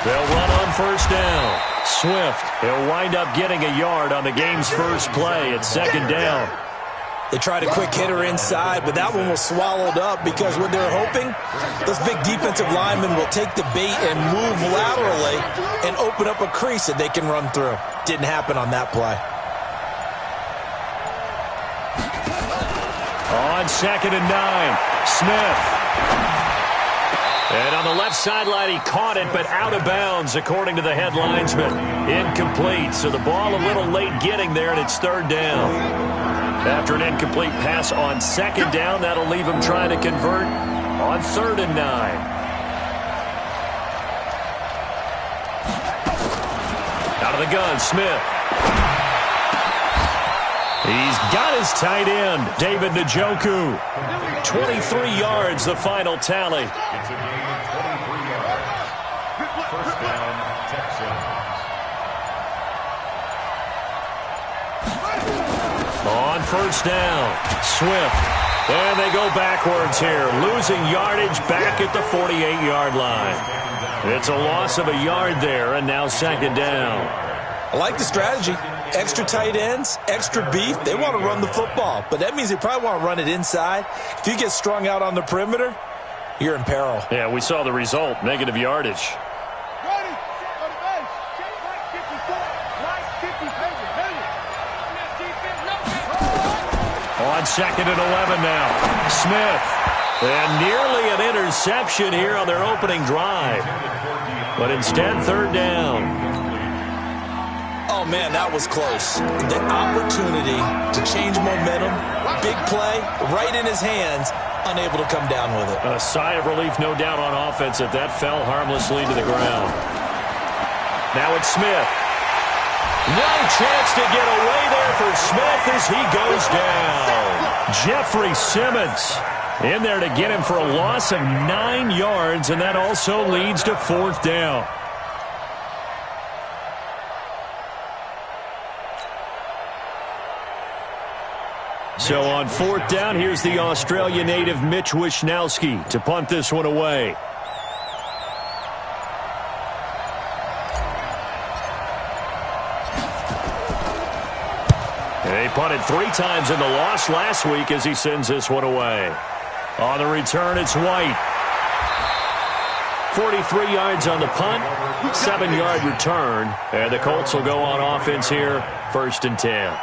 They'll run on first down. Swift, he'll wind up getting a yard on the game's first play at second down. They tried a quick hitter inside, but that one was swallowed up because what they're hoping, those big defensive linemen will take the bait and move laterally and open up a crease that they can run through. Didn't happen on that play. On second and 9, Smith. And on the left sideline, he caught it, but out of bounds, according to the head linesman. Incomplete, so the ball a little late getting there, and it's third down. After an incomplete pass on second down, that'll leave him trying to convert on third and 9. Out of the gun, Smith. He's got his tight end, David Njoku. 23 yards, the final tally. It's a gain of 23 yards. First down, Texans. On first down, Swift. And they go backwards here, losing yardage back at the 48-yard line. It's a loss of a yard there, and now second down. I like the strategy. Extra tight ends, extra beef. They want to run the football, but that means they probably want to run it inside. If you get strung out on the perimeter, you're in peril. Yeah, we saw the result, negative yardage. On second and 11 now, Smith. And nearly an interception here on their opening drive. But instead, third down. Oh, man, that was close. The opportunity to change momentum, big play, right in his hands, unable to come down with it. A sigh of relief, no doubt, on offense that fell harmlessly to the ground. Now it's Smith. No chance to get away there for Smith as he goes down. Jeffrey Simmons in there to get him for a loss of 9 yards, and that also leads to fourth down. So on fourth down, here's the Australia native Mitch Wishnowsky to punt this one away. They punted 3 times in the loss last week as he sends this one away. On the return, it's White. 43 yards on the punt, 7-yard return, and the Colts will go on offense here, first and 10.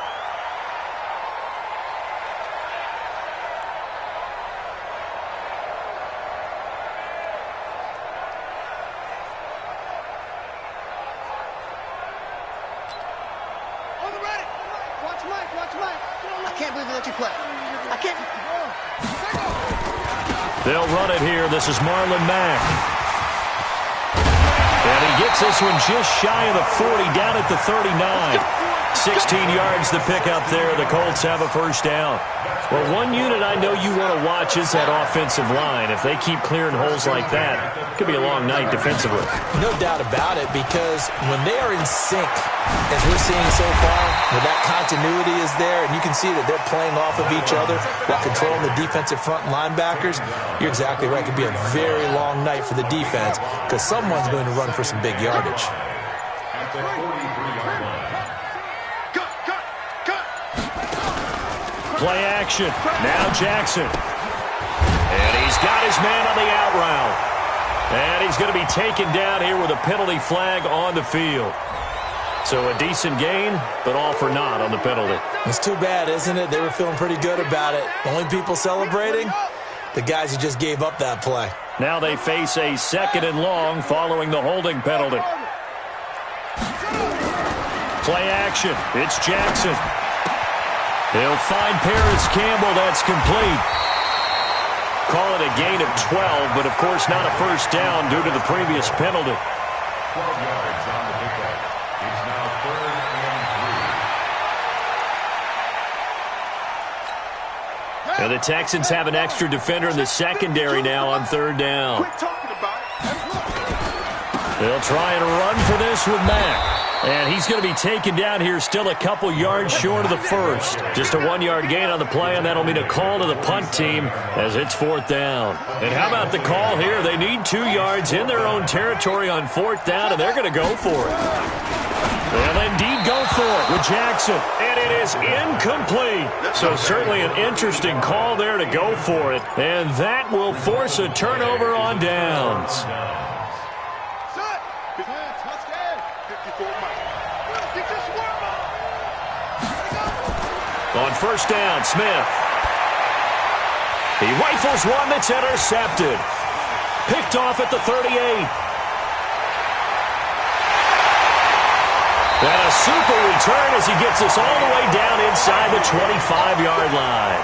They'll run it here. This is Marlon Mack. And he gets this one just shy of the 40, down at the 39. 16 yards to pick up there. The Colts have a first down. Well, one unit I know you want to watch is that offensive line. If they keep clearing holes like that, it could be a long night defensively. No doubt about it, because when they are in sync, as we're seeing so far, when that continuity is there, and you can see that they're playing off of each other while controlling the defensive front linebackers, you're exactly right. It could be a very long night for the defense because someone's going to run for some big yardage. At the 43-yard line. Play action. Now Jackson. And he's got his man on the out route. And he's going to be taken down here with a penalty flag on the field. So a decent gain, but all for naught on the penalty. It's too bad, isn't it? They were feeling pretty good about it. The only people celebrating, the guys who just gave up that play. Now they face a second and long following the holding penalty. Play action. It's Jackson. He'll find Paris Campbell. That's complete. Call it a gain of 12, but of course not a first down due to the previous penalty. 12 yards on the pickup. It's now third and 3. And the Texans have an extra defender in the secondary now on third down. They'll try and run for this with Mack. And he's going to be taken down here still a couple yards short of the first. Just a 1-yard gain on the play, and that'll mean a call to the punt team as it's 4th down. And how about the call here? They need 2 yards in their own territory on 4th down, and they're going to go for it. They'll indeed go for it with Jackson. And it is incomplete. So certainly an interesting call there to go for it. And that will force a turnover on downs. On 1st down, Smith. He rifles one that's intercepted. Picked off at the 38. And a super return as he gets us all the way down inside the 25-yard line.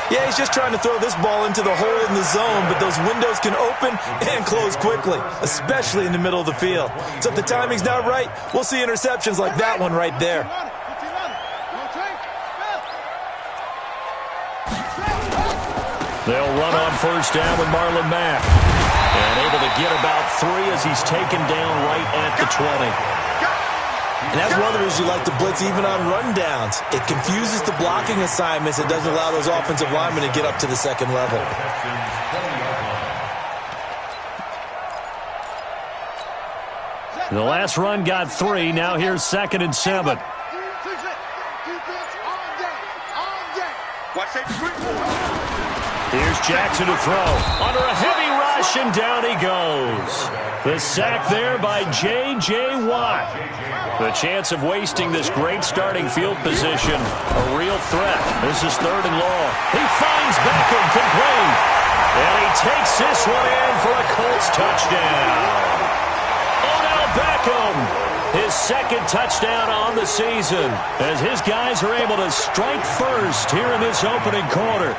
Yeah, he's just trying to throw this ball into the hole in the zone, but those windows can open and close quickly, especially in the middle of the field. So if the timing's not right, we'll see interceptions like that one right there. They'll run on 1st down with Marlon Mack. And able to get about 3 as he's taken down right at the 20. And that's one of the reasons you like to blitz even on rundowns. It confuses the blocking assignments. It doesn't allow those offensive linemen to get up to the second level. The last run got 3. Now here's 2nd and 7. Here's Jackson to throw. Under a heavy rush, and down he goes. The sack there by J.J. Watt. The chance of wasting this great starting field position, a real threat. This is 3rd and long. He finds Beckham complete. And he takes this one in for a Colts touchdown. Odell Beckham, his 2nd touchdown on the season, as his guys are able to strike first here in this opening quarter.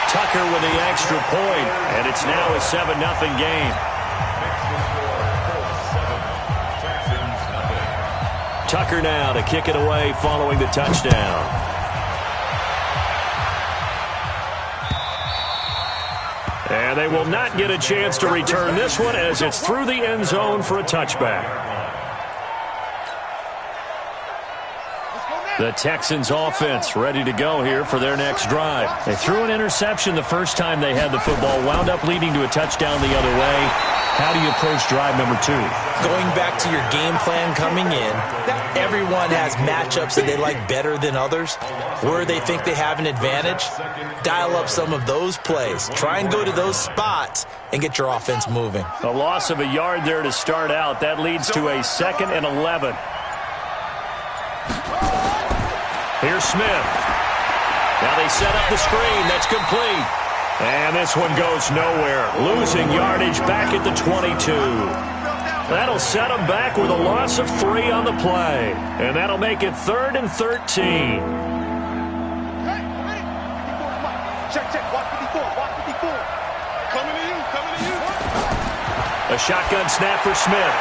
Tucker with the extra point, and it's now a 7-0 game. Tucker now to kick it away following the touchdown. And they will not get a chance to return this one as it's through the end zone for a touchback. The Texans offense ready to go here for their next drive. They threw an interception the first time they had the football, wound up leading to a touchdown the other way. How do you approach drive number 2? Going back to your game plan coming in, everyone has matchups that they like better than others. Where they think they have an advantage, dial up some of those plays. Try and go to those spots and get your offense moving. A loss of a yard there to start out. That leads to a 2nd and 11. Here's Smith. Now they set up the screen. That's complete. And this one goes nowhere. Losing yardage back at the 22. That'll set them back with a loss of 3 on the play. And that'll make it 3rd and 13. A shotgun snap for Smith.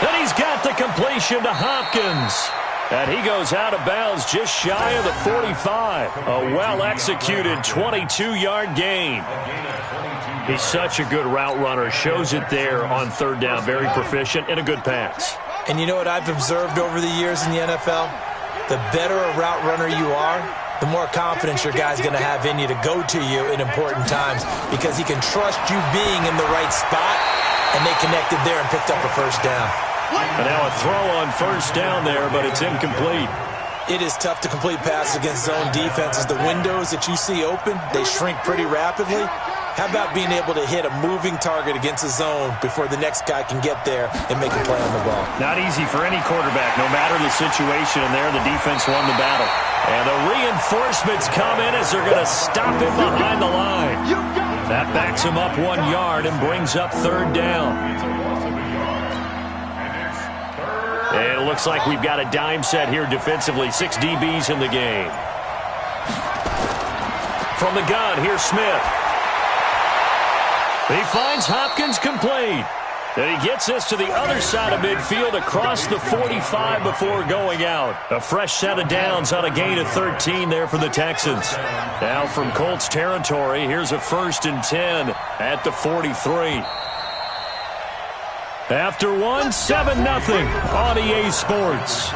And he's got the completion to Hopkins. And he goes out of bounds just shy of the 45. A well-executed 22-yard gain. He's such a good route runner. Shows it there on 3rd down. Very proficient and a good pass. And you know what I've observed over the years in the NFL? The better a route runner you are, the more confidence your guy's going to have in you to go to you in important times because he can trust you being in the right spot, and they connected there and picked up a 1st down. And now a throw on 1st down there, but it's incomplete. It is tough to complete passes against zone defenses. The windows that you see open, they shrink pretty rapidly. How about being able to hit a moving target against a zone before the next guy can get there and make a play on the ball? Not easy for any quarterback, no matter the situation, and there the defense won the battle. And the reinforcements come in as they're going to stop him behind the line. That backs him up 1 yard and brings up 3rd down. And it looks like we've got a dime set here defensively. 6 DBs in the game. From the gun, here's Smith. He finds Hopkins complete. And he gets this to the other side of midfield across the 45 before going out. A fresh set of downs on a gain of 13 there for the Texans. Now from Colts territory, here's a 1st and 10 at the 43. After 7-0 on EA Sports.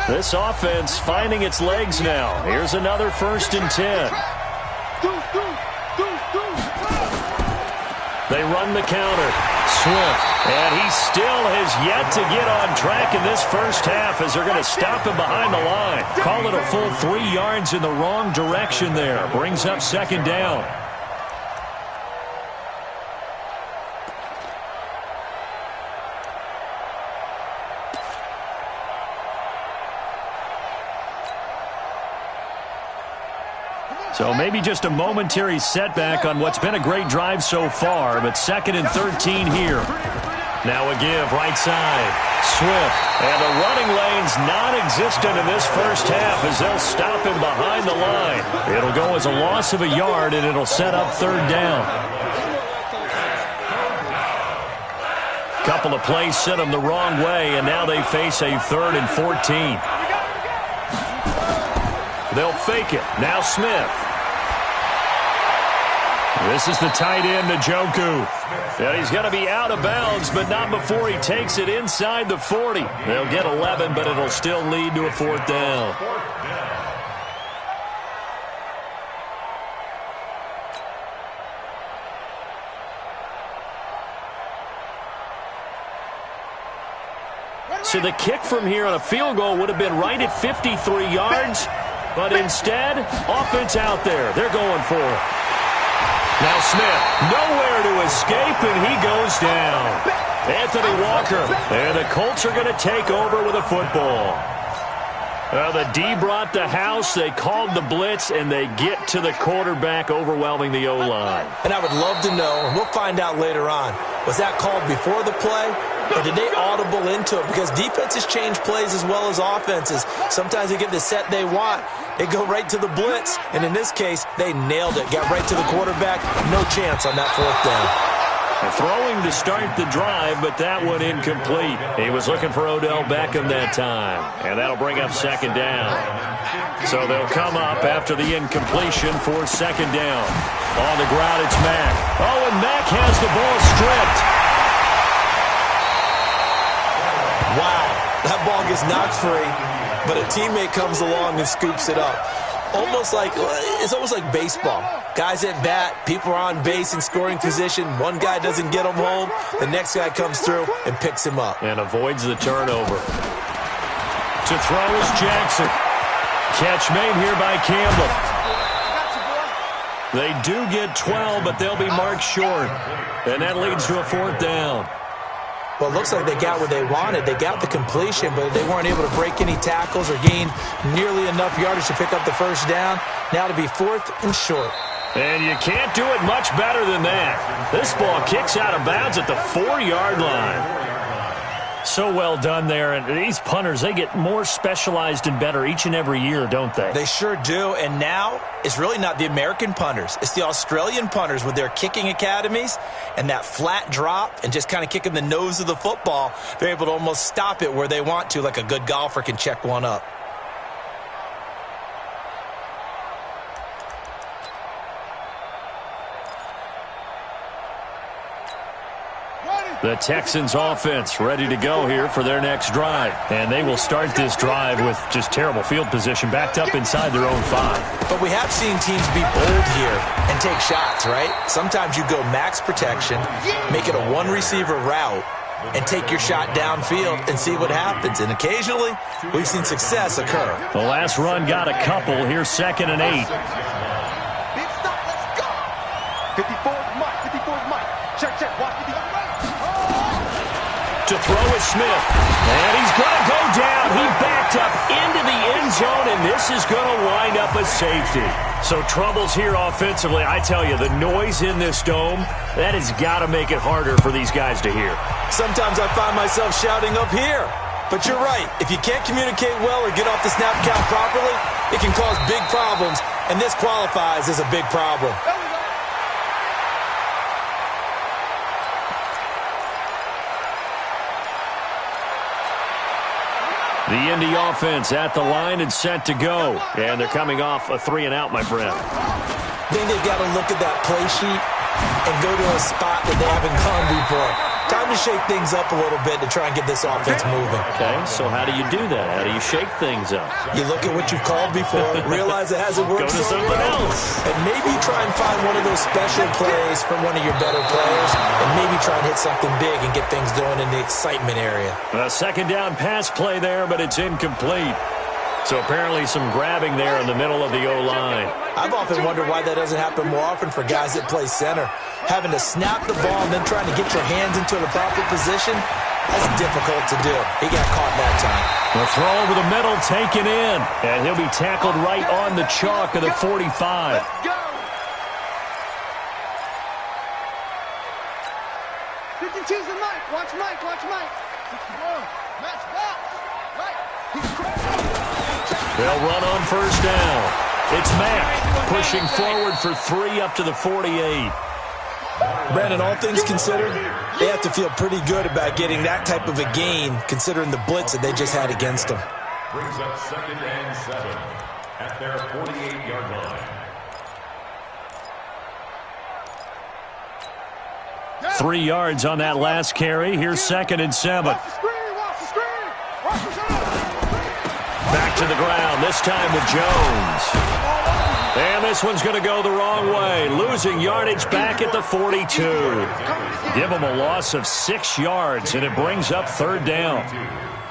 This offense finding its legs now. Here's another 1st and 10. They run the counter. Swift. And he still has yet to get on track in this first half as they're going to stop him behind the line. Call it a full 3 yards in the wrong direction there. Brings up 2nd down. So maybe just a momentary setback on what's been a great drive so far, but 2nd and 13 here. Now a give, right side. Swift. And the running lane's non-existent in this first half as they'll stop him behind the line. It'll go as a loss of a yard, and it'll set up 3rd down. Couple of plays sent them the wrong way, and now they face a 3rd and 14. They'll fake it. Now Smith. This is the tight end, Njoku. Yeah, he's going to be out of bounds, but not before he takes it inside the 40. They'll get 11, but it'll still lead to a 4th down. So the kick from here on a field goal would have been right at 53 yards. But instead, offense out there. They're going for it. Now Smith, nowhere to escape, and he goes down. Anthony Walker. And the Colts are going to take over with a football. The D brought the house. They called the blitz, and they get to the quarterback, overwhelming the O-line. And I would love to know, and we'll find out later on, was that called before the play? Or did they audible into it? Because defenses change plays as well as offenses. Sometimes they get the set they want. They go right to the blitz. And in this case, they nailed it. Got right to the quarterback. No chance on that 4th down. Throwing to start the drive, but that one incomplete. He was looking for Odell Beckham that time. And that'll bring up 2nd down. So they'll come up after the incompletion for 2nd down. On the ground, it's Mack. Oh, and Mack has the ball stripped. Wow, that ball gets knocked free, but a teammate comes along and scoops it up. It's almost like baseball. Guys at bat, people are on base in scoring position. One guy doesn't get him home. The next guy comes through and picks him up. And avoids the turnover. To throw is Jackson. Catch made here by Campbell. They do get 12, but they'll be marked short. And that leads to a 4th down. Well, it looks like they got what they wanted. They got the completion, but they weren't able to break any tackles or gain nearly enough yardage to pick up the 1st down. Now to be 4th and short. And you can't do it much better than that. This ball kicks out of bounds at the 4-yard line. So well done there. And these punters, they get more specialized and better each and every year, don't they? They sure do. And now it's really not the American punters. It's the Australian punters with their kicking academies and that flat drop and just kind of kicking the nose of the football. They're able to almost stop it where they want to, like a good golfer can check one up. The Texans offense ready to go here for their next drive. And they will start this drive with just terrible field position backed up inside their own 5. But we have seen teams be bold here and take shots, right? Sometimes you go max protection, make it a 1-receiver route, and take your shot downfield and see what happens. And occasionally, we've seen success occur. The last run got a couple. Here's 2nd and 8. Big stop, let's go. 54 Mike, 54 Mike. Check, watch 54. To to throw is Smith. And he's going to go down. He backed up into the end zone, and this is going to wind up a safety. So troubles here offensively. I tell you, the noise in this dome, that has got to make it harder for these guys to hear. Sometimes I find myself shouting up here. But you're right. If you can't communicate well or get off the snap count properly, it can cause big problems, and this qualifies as a big problem. The Indy offense at the line and set to go. And they're coming off a 3-and-out, my friend. I think they've got to look at that play sheet and go to a spot that they haven't gone before. Time to shake things up a little bit to try and get this offense moving. Okay, so how do you do that? How do you shake things up? You look at what you've called before, realize it hasn't worked Go to so something well, else. and maybe try and find one of those special plays from one of your better players, and maybe try and hit something big and get things going in the excitement area. A second down pass play there, but it's incomplete. So apparently some grabbing there in the middle of the O-line. I've often wondered why that doesn't happen more often for guys that play center. Having to snap the ball and then trying to get your hands into the proper position, that's difficult to do. He got caught that time. The throw over the middle taken in, and he'll be tackled right on the chalk of the 45. Let's go. 52's the Mike. Watch Mike. Watch Mike. 61. Match back. Right. He's crazy. They'll run on first down. It's Mack pushing forward for 3 up to the 48. Brandon, all things considered, they have to feel pretty good about getting that type of a gain, considering the blitz that they just had against them. Brings up 2nd and 7 at their 48-yard line. 3 yards on that last carry. Here's 2nd and 7. Watch the screen. Watch the screen. Watch the screen. Back to the ground, this time with Jones. And this one's going to go the wrong way. Losing yardage back at the 42. Give them a loss of 6 yards, and it brings up 3rd down.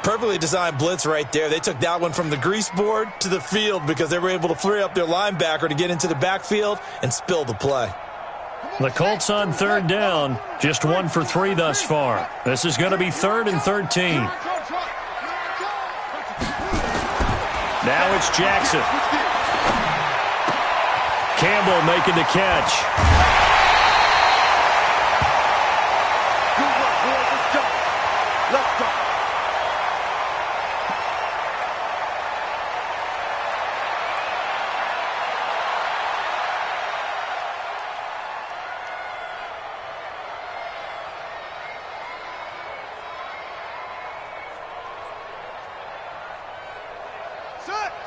Perfectly designed blitz right there. They took that one from the grease board to the field because they were able to free up their linebacker to get into the backfield and spill the play. The Colts on 3rd down, just 1 for 3 thus far. This is going to be 3rd and 13. Now it's Jackson. Campbell making the catch. Good work, boys. Let's go. Let's go.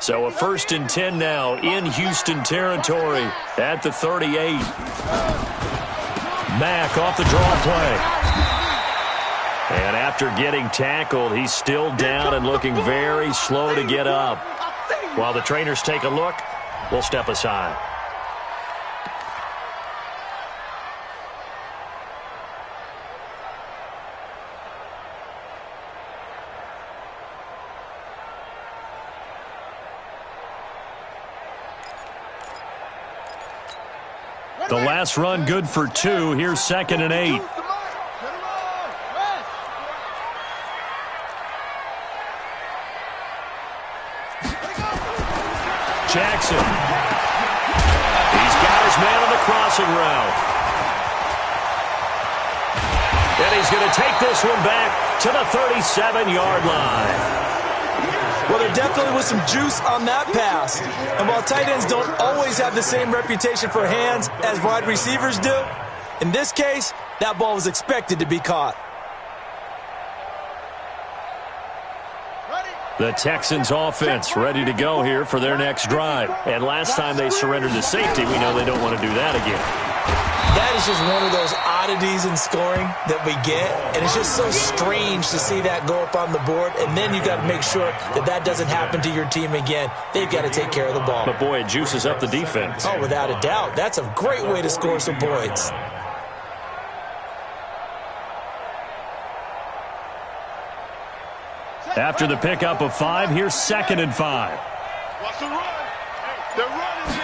So a 1st and 10 now in Houston territory at the 38. Mack off the draw play. And after getting tackled, he's still down and looking very slow to get up. While the trainers take a look, we'll step aside. The last run good for 2. Here's 2nd and 8. Jackson. He's got his man on the crossing route. And he's going to take this one back to the 37-yard line. Well, there definitely was some juice on that pass. And while tight ends don't always have the same reputation for hands as wide receivers do, in this case, that ball was expected to be caught. The Texans offense ready to go here for their next drive. And last time they surrendered the safety, we know they don't want to do that again. That is just one of those oddities in scoring that we get, and it's just so strange to see that go up on the board, and then you got to make sure that that doesn't happen to your team again. They've got to take care of the ball. But boy, it juices up the defense. Oh, without a doubt. That's a great way to score some points. After the pickup of 5, here's 2nd and 5. Watch the run. They're running.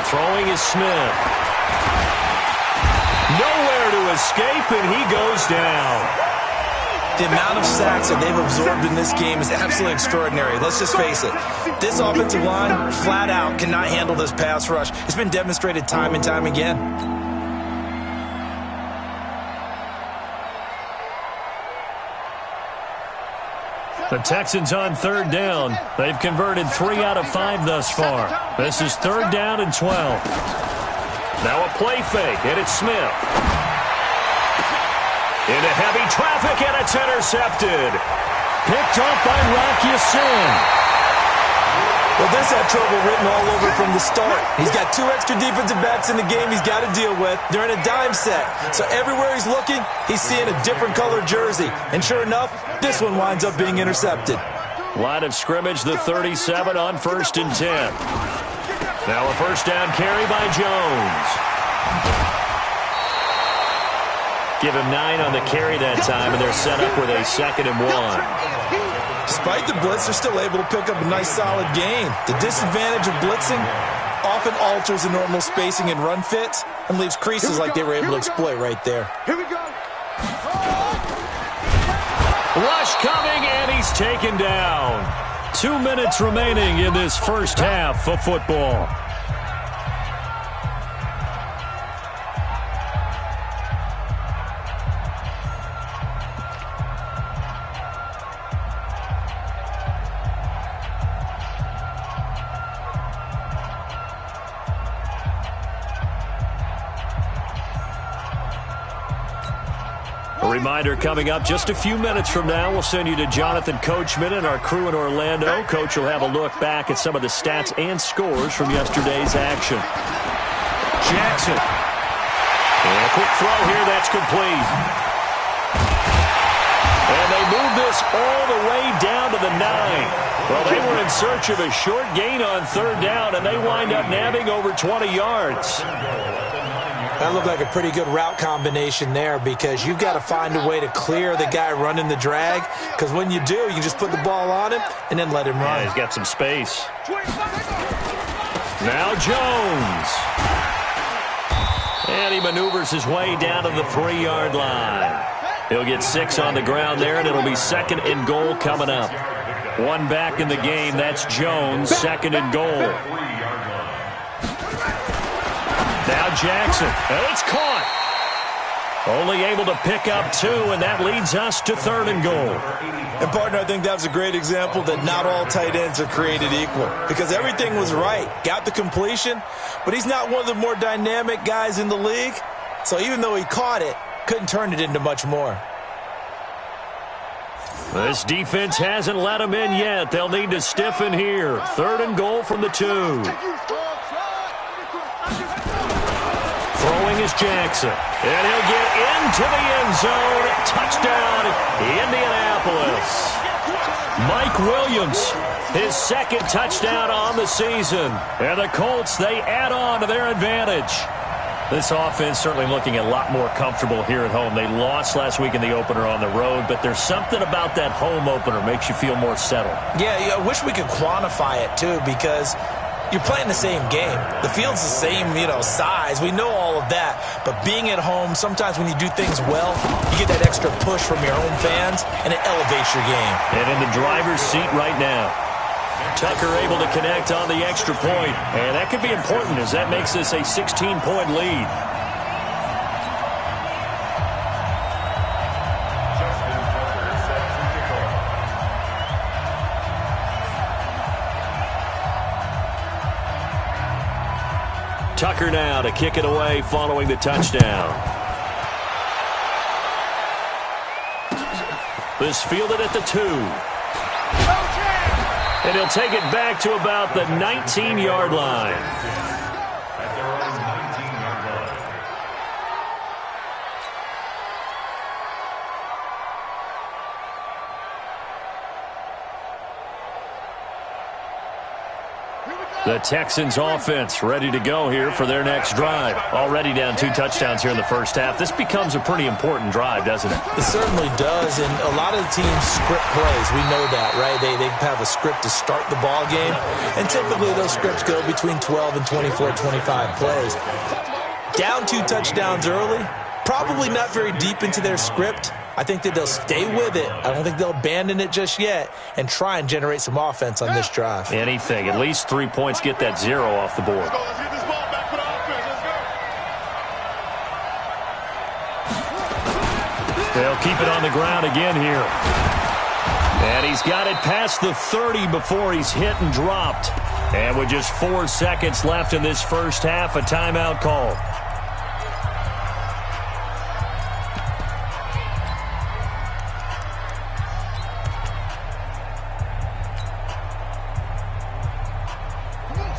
Throwing is Smith. Nowhere to escape, and he goes down. The amount of sacks that they've absorbed in this game is absolutely extraordinary. Let's just face it. This offensive line, flat out, cannot handle this pass rush. It's been demonstrated time and time again. The Texans on third down. They've converted 3 out of 5 thus far. This is 3rd down and 12. Now a play fake, and it's Smith. Into heavy traffic, and it's intercepted. Picked off by Rock Ya-Sin. Well, this had trouble written all over from the start. He's got 2 extra defensive backs in the game he's got to deal with. They're in a dime set. So everywhere he's looking, he's seeing a different color jersey. And sure enough, this one winds up being intercepted. Line of scrimmage, the 37 on 1st and 10. Now a 1st down carry by Jones. Give him 9 on the carry that time, and they're set up with a 2nd and 1. Despite the blitz, they're still able to pick up a nice, solid gain. The disadvantage of blitzing often alters the normal spacing and run fits and leaves creases like they were able to exploit right there. Here we go. Rush coming, and he's taken down. 2 minutes remaining in this first half of football. A reminder coming up just a few minutes from now, we'll send you to Jonathan Coachman and our crew in Orlando. Coach will have a look back at some of the stats and scores from yesterday's action. Jackson. And a quick throw here, that's complete. And they move this all the way down to the 9. Well, they were in search of a short gain on 3rd down, and they wind up nabbing over 20 yards. That looked like a pretty good route combination there because you've got to find a way to clear the guy running the drag, because when you do, you just put the ball on him and then let him run. Yeah, he's got some space. Now Jones. And he maneuvers his way down to the 3-yard line. He'll get 6 on the ground there, and it'll be 2nd and goal coming up. 1 back in the game. That's Jones, 2nd and goal. Now Jackson, and it's caught. Only able to pick up 2, and that leads us to 3rd and goal. And, partner, I think that was a great example that not all tight ends are created equal, because everything was right. Got the completion, but he's not one of the more dynamic guys in the league. So even though he caught it, couldn't turn it into much more. This defense hasn't let him in yet. They'll need to stiffen here. 3rd and goal from the 2. Throwing is Jackson. And he'll get into the end zone. Touchdown, Indianapolis. Mike Williams, his 2nd touchdown on the season. And the Colts, they add on to their advantage. This offense certainly looking a lot more comfortable here at home. They lost last week in the opener on the road, but there's something about that home opener makes you feel more settled. Yeah, I wish we could quantify it, too, because you're playing the same game. The field's the same, size. We know all of that. But being at home, sometimes when you do things well, you get that extra push from your own fans, and it elevates your game. And in the driver's seat right now. Tucker able to connect on the extra point. And that could be important as that makes this a 16-point lead. Tucker now to kick it away following the touchdown. This fielded at the 2. And he'll take it back to about the 19-yard line. The Texans offense ready to go here for their next drive. Already down 2 touchdowns here in the first half. This becomes a pretty important drive, doesn't it? It certainly does, and a lot of the teams script plays. We know that, right? They have a script to start the ball game, and typically those scripts go between 12 and 24, 25 plays. Down 2 touchdowns early, probably not very deep into their script, I think that they'll stay with it. I don't think they'll abandon it just yet and try and generate some offense on this drive. Anything. At least 3 points, get that 0 off the board. Let's get this ball back for the offense. Let's go. They'll keep it on the ground again here. And he's got it past the 30 before he's hit and dropped. And with just 4 seconds left in this first half, a timeout call.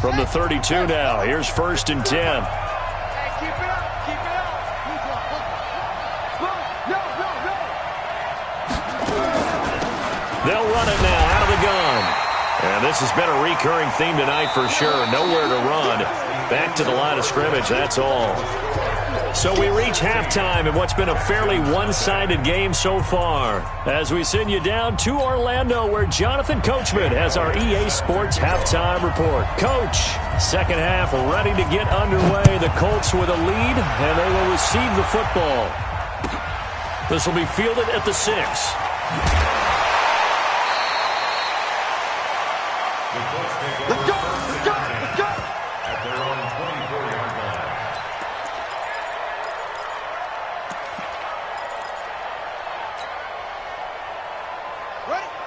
From the 32 now, here's 1st and 10. Hey, keep it up, keep it up. No. They'll run it now out of the gun. And this has been a recurring theme tonight for sure. Nowhere to run. Back to the line of scrimmage, that's all. So we reach halftime in what's been a fairly one-sided game so far. As we send you down to Orlando, where Jonathan Coachman has our EA Sports halftime report. Coach, second half ready to get underway. The Colts with a lead, and they will receive the football. This will be fielded at the 6. Let's go, let's go, let's go. At their own 24-yard line.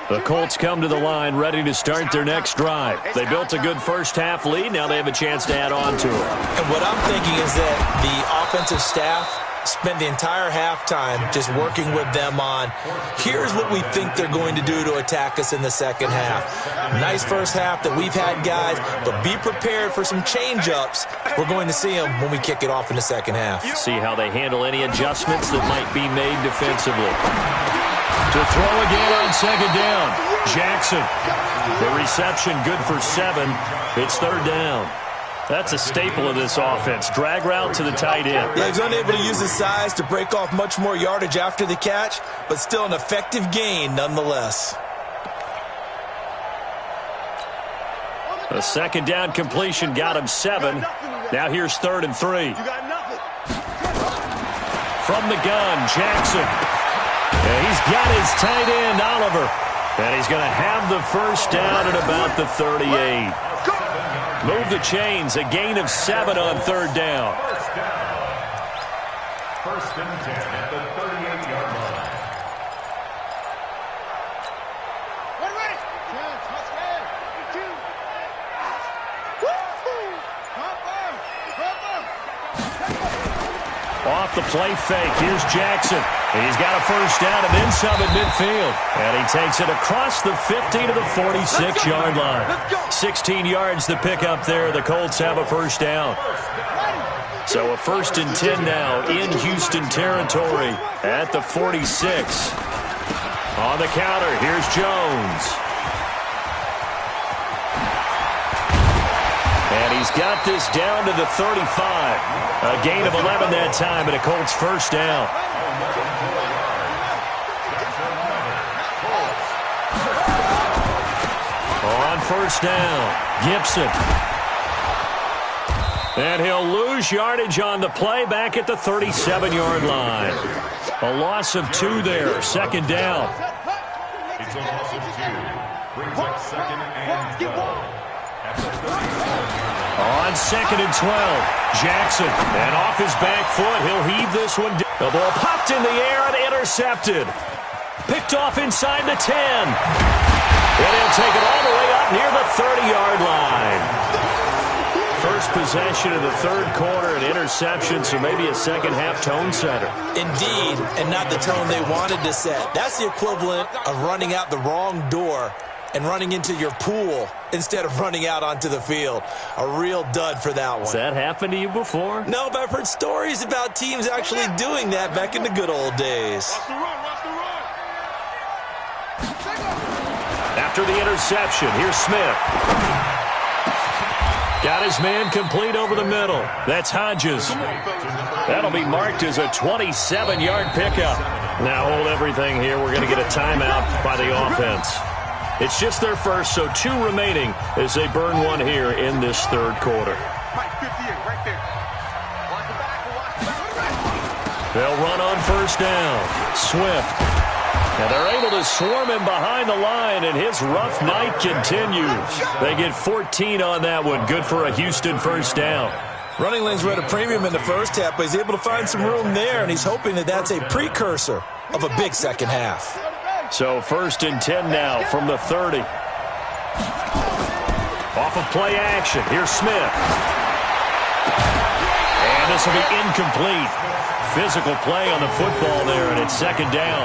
The Colts come to the line ready to start their next drive. They built a good first half lead. Now they have a chance to add on to it. And what I'm thinking is that the offensive staff spent the entire halftime just working with them on, here's what we think they're going to do to attack us in the second half. Nice first half that we've had, guys, but be prepared for some change-ups. We're going to see them when we kick it off in the second half. See how they handle any adjustments that might be made defensively. To throw again on second down. Jackson. The reception good for 7. It's 3rd down. That's a staple of this offense. Drag route to the tight end. Yeah, he's unable to use his size to break off much more yardage after the catch, but still an effective gain nonetheless. A second down completion got him 7. Now here's 3rd and 3. You got nothing. From the gun, Jackson. And he's got his tight end, Oliver. And he's going to have the first down at about the 38. Move the chains, a gain of 7 on 3rd down. First down. 1st and 10 at the 38-yard line. We're ready. Chance, let's go. 2. Woo-hoo. Off the play fake, here's Jackson. He's got a first down and then some at midfield. And he takes it across the 50 to the 46-yard line. 16 yards to pick up there. The Colts have a first down. So a 1st and 10 now in Houston territory at the 46. On the counter, here's Jones. And he's got this down to the 35. A gain of 11 that time and a Colts first down. On first down, Gibson. And he'll lose yardage on the play back at the 37-yard line. A loss of 2 there, 2nd down. It's a loss of 2. Brings up 2nd and 12. At the 37-yard line. On 2nd and 12, Jackson. And off his back foot, he'll heave this one down. The ball popped in the air and intercepted. Picked off inside the 10. And he'll take it all the way up near the 30-yard line. First possession of the 3rd quarter, an interception, so maybe a second-half tone setter. Indeed, and not the tone they wanted to set. That's the equivalent of running out the wrong door and running into your pool instead of running out onto the field. A real dud for that one. Has that happened to you before? No, but I've heard stories about teams actually doing that back in the good old days. Watch the run, watch the run. After the interception, here's Smith. Got his man complete over the middle. That's Hodges. That'll be marked as a 27-yard pickup. Now hold everything here. We're going to get a timeout by the offense. It's just their first, so 2 remaining as they burn one here in this 3rd quarter. Right, 58, right there. Watch the back, watch the back. They'll run on first down. Swift. And they're able to swarm him behind the line, and his rough night continues. They get 14 on that one. Good for a Houston first down. Running lanes were at a premium in the first half, but he's able to find some room there, and he's hoping that that's a precursor of a big second half. So 1st and 10 now from the 30. Off of play action. Here's Smith. And this will be incomplete. Physical play on the football there, and it's 2nd down.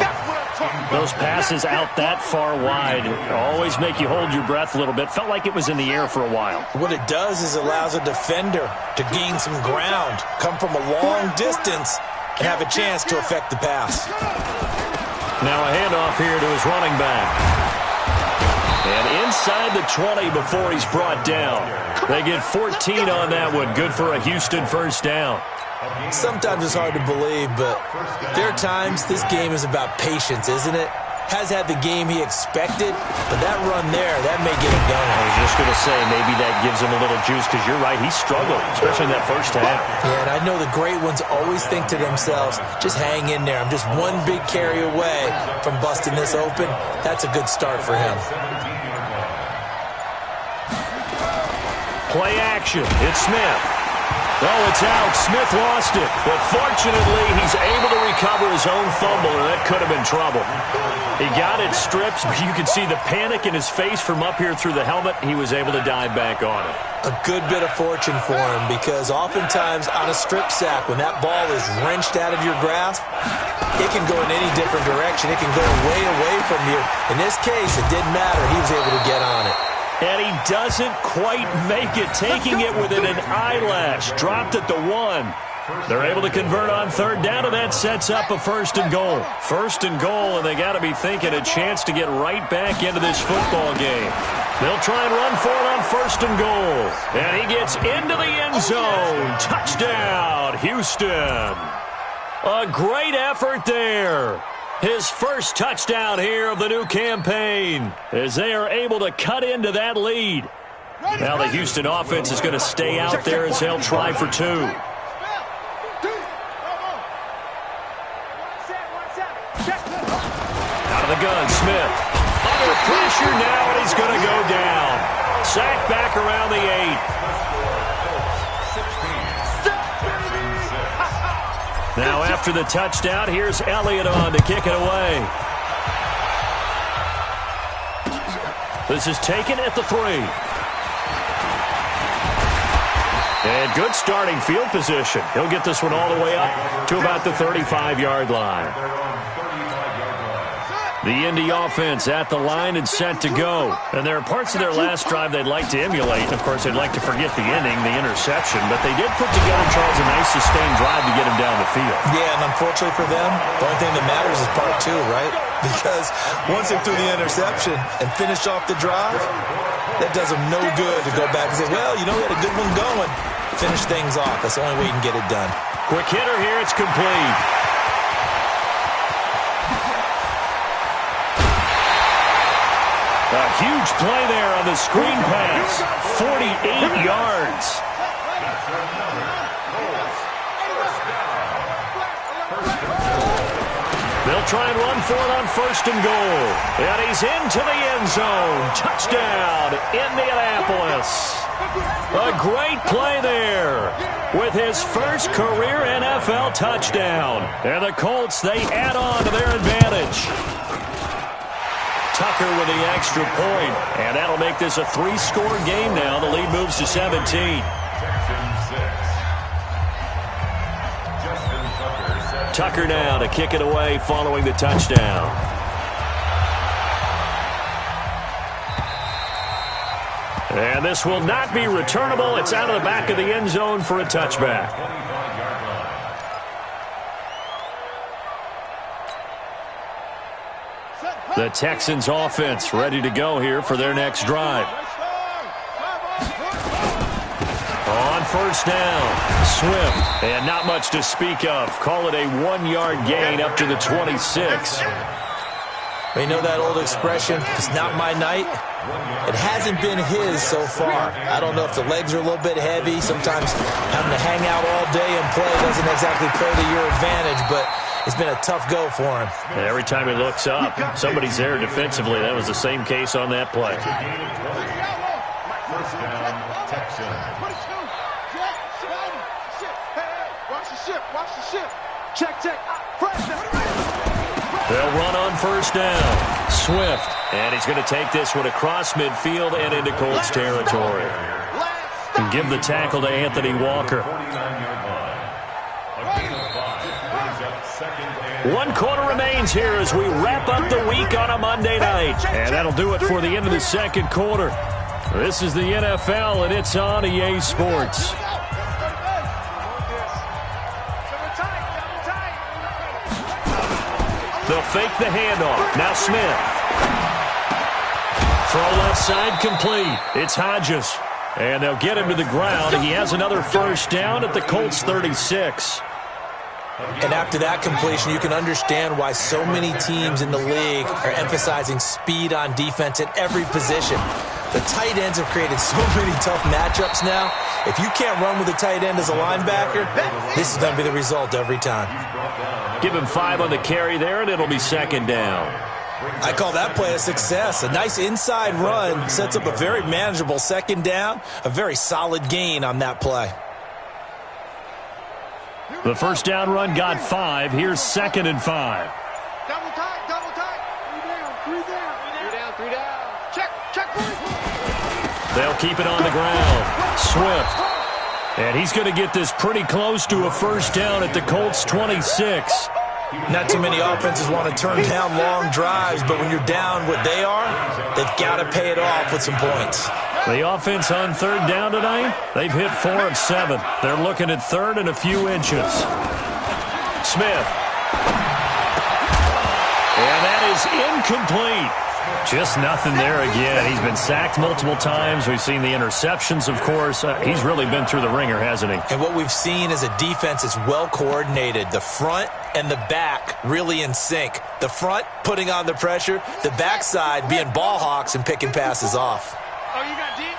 Those passes out that far wide always make you hold your breath a little bit. Felt like it was in the air for a while. What it does is allows a defender to gain some ground, come from a long distance, and have a chance to affect the pass. Now a handoff here to his running back. And inside the 20 before he's brought down. They get 14 on that one. Good for a Houston first down. Sometimes it's hard to believe, but there are times this game is about patience, isn't it? Has had the game he expected, but that run there, that may get him going. I was just going to say, maybe that gives him a little juice, because you're right, he struggled, especially in that first half. Yeah, and I know the great ones always think to themselves, just hang in there. I'm just one big carry away from busting this open. That's a good start for him. Play action. It's Smith. Oh, it's out. Smith lost it. But fortunately, he's able to recover his own fumble, and that could have been trouble. He got it stripped, but you can see the panic in his face from up here through the helmet. He was able to dive back on it. A good bit of fortune for him, because oftentimes on a strip sack, when that ball is wrenched out of your grasp, it can go in any different direction. It can go way away from you. In this case, it didn't matter. He was able to get on it. And he doesn't quite make it, taking it within an eyelash. Dropped at the 1. They're able to convert on 3rd down, and that sets up a 1st and goal. 1st and goal, and they got to be thinking a chance to get right back into this football game. They'll try and run for it on 1st and goal. And he gets into the end zone. Touchdown, Houston. A great effort there. His first touchdown here of the new campaign, as they are able to cut into that lead. Now the Houston offense is going to stay out there as they'll try for 2. Out of the gun, Smith. Under pressure now, and he's going to go down. Sacked back around the 8. Now after the touchdown, here's Elliott on to kick it away. This is taken at the 3. And good starting field position. He'll get this one all the way up to about the 35-yard line. The Indy offense at the line and set to go. And there are parts of their last drive they'd like to emulate. And, of course, they'd like to forget the inning, the interception. But they did put together, Charles, a nice sustained drive to get him down the field. Yeah, and unfortunately for them, the only thing that matters is part 2, right? Because once they threw the interception and finished off the drive, that does them no good to go back and say, well, you know, we had a good one going. Finish things off. That's the only way you can get it done. Quick hitter here. It's complete. A huge play there on the screen pass. 48 yards. They'll try and run for it on 1st and goal. And he's into the end zone. Touchdown, Indianapolis. A great play there with his first career NFL touchdown. And the Colts, they add on to their advantage. Tucker with the extra point, and that'll make this a 3-score game now. The lead moves to 17. Tucker now to kick it away following the touchdown. And this will not be returnable. It's out of the back of the end zone for a touchback. The Texans offense ready to go here for their next drive. On 1st down, Swift, and not much to speak of. Call it a 1-yard gain up to the 26. You know that old expression, it's not my night, It hasn't been his so far. I don't know if the legs are a little bit heavy. Sometimes having to hang out all day and play doesn't exactly play to your advantage, but it's been a tough go for him. And every time he looks up, somebody's there defensively. That was the same case on that play. First down, Texans. Watch the ship. Watch the ship. Check. Press. They'll run on first down. Swift. And he's going to take this one across midfield and into Colts territory. And give the tackle to Anthony Walker. 49-yard line. A gain of 5 brings up second and 1 quarter remains here as we wrap up the week on a Monday night. And that'll do it for the end of the second quarter. This is the NFL, and it's on EA Sports. They'll fake the handoff. Now Smith. Throw left side complete. It's Hodges. And they'll get him to the ground. He has another first down at the Colts 36. And after that completion, you can understand why so many teams in the league are emphasizing speed on defense at every position. The tight ends have created so many tough matchups now. If you can't run with a tight end as a linebacker, this is going to be the result every time. Give him 5 on the carry there, and it'll be second down. I call that play a success. A nice inside run sets up a very manageable second down, a very solid gain on that play. The first down run got 5. Here's 2nd and 5. Double tight. 3 down. Check. They'll keep it on the ground. Swift. And he's going to get this pretty close to a first down at the Colts 26. Not too many offenses want to turn down long drives, but when you're down what they are, they've got to pay it off with some points. The offense on third down tonight, they've hit 4 of 7. They're looking at third and a few inches. Smith. And that is incomplete. Just nothing there again. He's been sacked multiple times. We've seen the interceptions, of course. He's really been through the ringer, hasn't he? And what we've seen is a defense that's well coordinated. The front and the back really in sync. The front putting on the pressure, the backside being ball hawks and picking passes off. Oh, you got deep?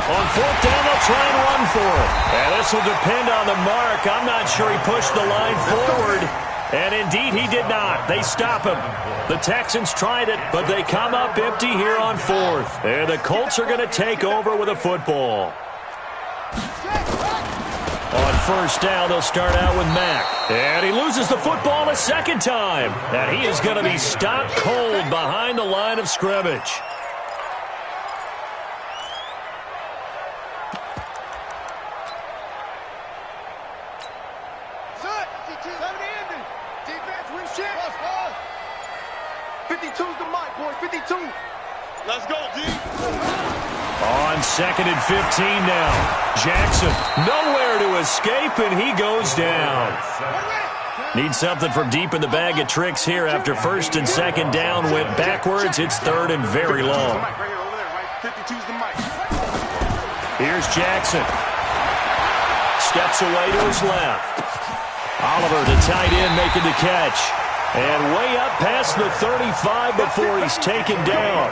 On fourth down, they'll try and run for it. And this will depend on the mark. I'm not sure he pushed the line forward. And indeed, he did not. They stop him. The Texans tried it, but they come up empty here on fourth. And the Colts are going to take over with a football. On first down, they'll start out with Mack. And he loses the football a second time. And he is going to be stopped cold behind the line of scrimmage. Let's go, D. On 2nd and 15 now. Jackson nowhere to escape, and he goes down. Needs something from deep in the bag of tricks here after first and second down went backwards. It's third and very long. Here's Jackson. Steps away to his left. Oliver, the tight end, making the catch. And way up past the 35 before he's taken down.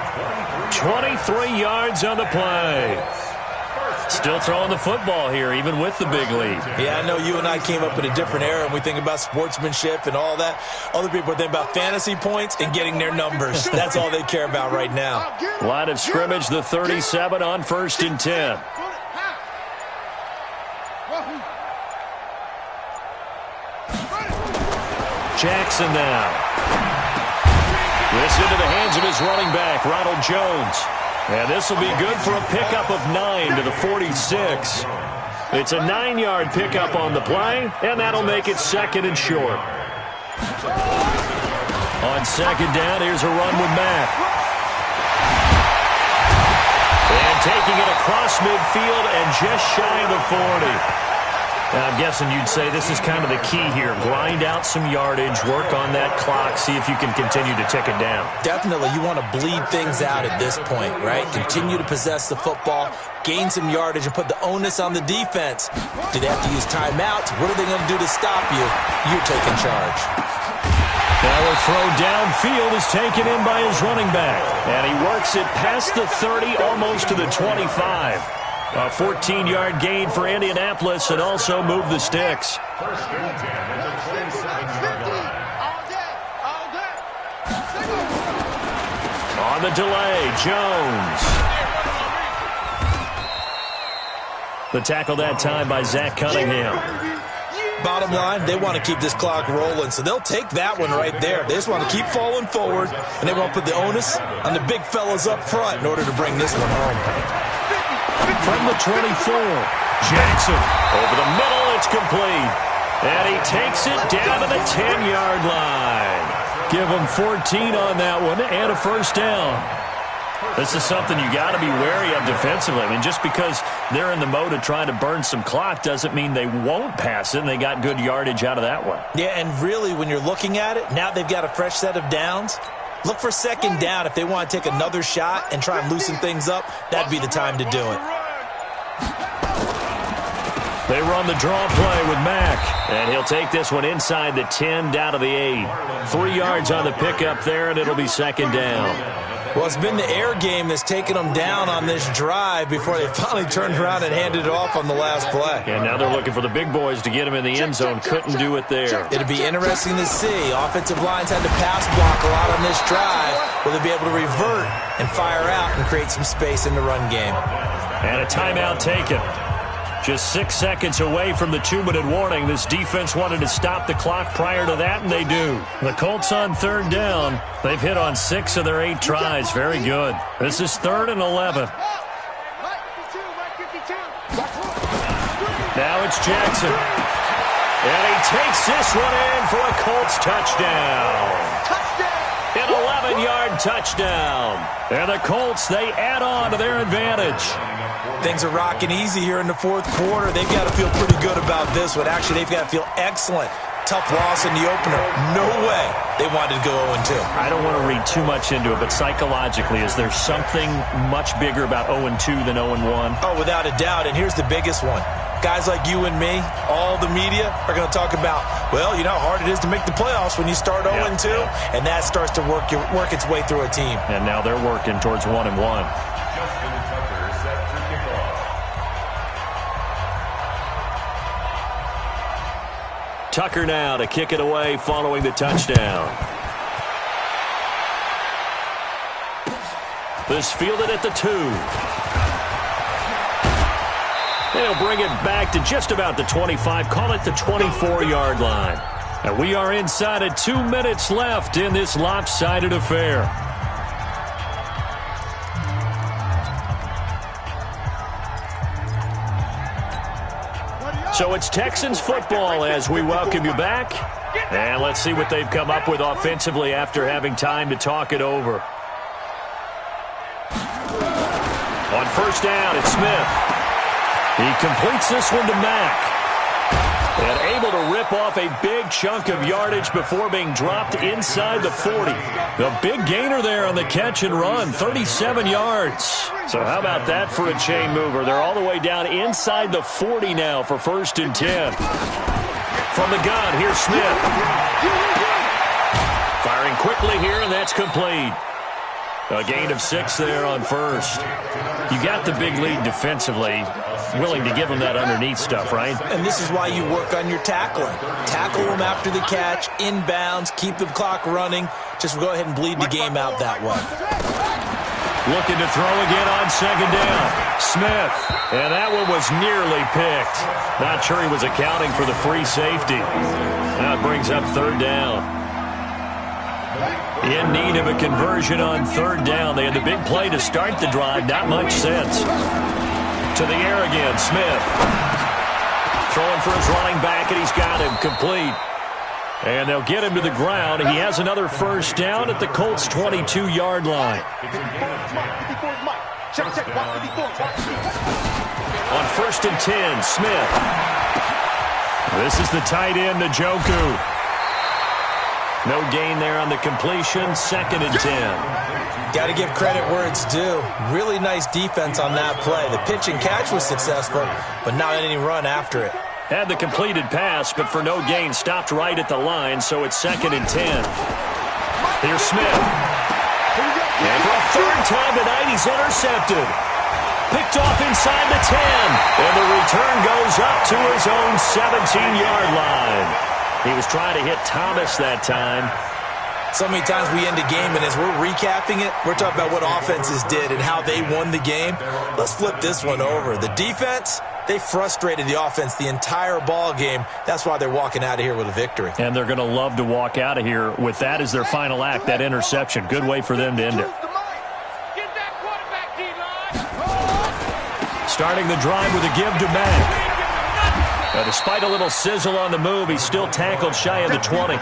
23 yards on the play. Still throwing the football here, even with the big lead. Yeah, I know you and I came up in a different era, and we think about sportsmanship and all that. Other people are thinking about fantasy points and getting their numbers. That's all they care about right now. Line of scrimmage, the 37 on first and 10. Jackson now. This into the hands of his running back, Ronald Jones. And this will be good for a pickup of 9 to the 46. It's a 9-yard pickup on the play, and that'll make it second and short. On second down, here's a run with Mack. And taking it across midfield and just shy of the 40. I'm guessing you'd say this is kind of the key here. Grind out some yardage, work on that clock, see if you can continue to tick it down. Definitely. You want to bleed things out at this point, right? Continue to possess the football, gain some yardage, and put the onus on the defense. Do they have to use timeouts? What are they going to do to stop you? You're taking charge. Now a throw downfield is taken in by his running back. And he works it past the 30, almost to the 25. A 14-yard gain for Indianapolis and also moved the sticks. First and 10 at the 27-yard line. On the delay, Jones. The tackle that time by Zach Cunningham. Bottom line, they want to keep this clock rolling, so they'll take that one right there. They just want to keep falling forward, and they won't put the onus on the big fellas up front in order to bring this one home. From the 24, Jackson. Over the middle, it's complete. And he takes it down to the 10-yard line. Give him 14 on that one and a first down. This is something you got to be wary of defensively. I mean, just because they're in the mode of trying to burn some clock doesn't mean they won't pass it, and they got good yardage out of that one. Yeah, and really, when you're looking at it, now they've got a fresh set of downs. Look for second down. If they want to take another shot and try and loosen things up, that'd be the time to do it. They run the draw play with Mack, and he'll take this one inside the 10 down to the 8. 3 yards on the pickup there, and it'll be second down. Well, it's been the air game that's taken them down on this drive before they finally turned around and handed it off on the last play. And now they're looking for the big boys to get him in the end zone. Couldn't do it there. It'll be interesting to see. Offensive lines had to pass block a lot on this drive. Will they be able to revert and fire out and create some space in the run game? And a timeout taken. Just 6 seconds away from the 2-minute warning. This defense wanted to stop the clock prior to that, and they do. The Colts on third down. They've hit on 6 of their 8 tries. Very good. This is 3rd and 11. Now it's Jackson. And he takes this one in for a Colts touchdown. An 11-yard touchdown. And the Colts, they add on to their advantage. Things are rocking easy here in the fourth quarter. They've got to feel pretty good about this one. Actually, they've got to feel excellent. Tough loss in the opener. No way they wanted to go 0-2. I don't want to read too much into it, but psychologically, is there something much bigger about 0-2 than 0-1? Oh, without a doubt, and here's the biggest one. Guys like you and me, all the media, are going to talk about, well, you know how hard it is to make the playoffs when you start 0-2, and that starts to work its way through a team. And now they're working towards 1-1. Tucker now to kick it away following the touchdown. This fielded at the 2. They'll bring it back to just about the 25, call it the 24-yard line. And we are inside of 2 minutes left in this lopsided affair. So it's Texans football as we welcome you back. And let's see what they've come up with offensively after having time to talk it over. On first down, it's Smith. He completes this one to Mack. And able to rip off a big chunk of yardage before being dropped inside the 40. The big gainer there on the catch and run, 37 yards. So how about that for a chain mover? They're all the way down inside the 40 now for 1st and 10. From the gun, here's Smith. Firing quickly here, and that's complete. A gain of 6 there on first. You got the big lead defensively. Willing to give them that underneath stuff, right? And this is why you work on your tackling. Tackle them after the catch, inbounds, keep the clock running. Just go ahead and bleed the game out that way. Looking to throw again on second down. Smith. And that one was nearly picked. Not sure he was accounting for the free safety. That brings up 3rd down. In need of a conversion on 3rd down. They had the big play to start the drive. Not much sense. To the air again, Smith. Throwing for his running back, and he's got him complete. And they'll get him to the ground. He has another first down at the Colts' 22-yard line. On 1st and 10, Smith. This is the tight end, Njoku. No gain there on the completion. 2nd and 10. Got to give credit where it's due. Really nice defense on that play. The pitch and catch was successful, but not any run after it. Had the completed pass, but for no gain, stopped right at the line, so it's 2nd and 10. Here's Smith. And for a third time tonight, he's intercepted. Picked off inside the 10. And the return goes up to his own 17-yard line. He was trying to hit Thomas that time. So many times we end a game, and as we're recapping it, we're talking about what offenses did and how they won the game. Let's flip this one over. The defense, they frustrated the offense the entire ball game. That's why they're walking out of here with a victory. And they're going to love to walk out of here with that as their final act, that interception. Good way for them to end it. Starting the drive with a give to Mack. Despite a little sizzle on the move, he's still tackled shy of the 20.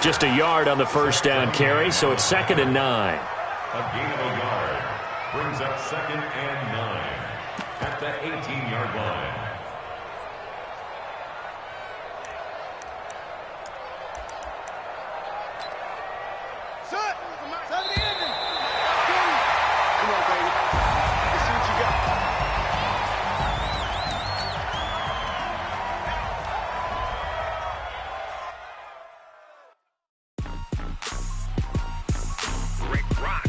Just a yard on the first down carry, so it's 2nd and 9. A gain of a yard brings up 2nd and 9 at the 18-yard line. Set the ending. Come on, baby. Let's see what you got. Rick Rock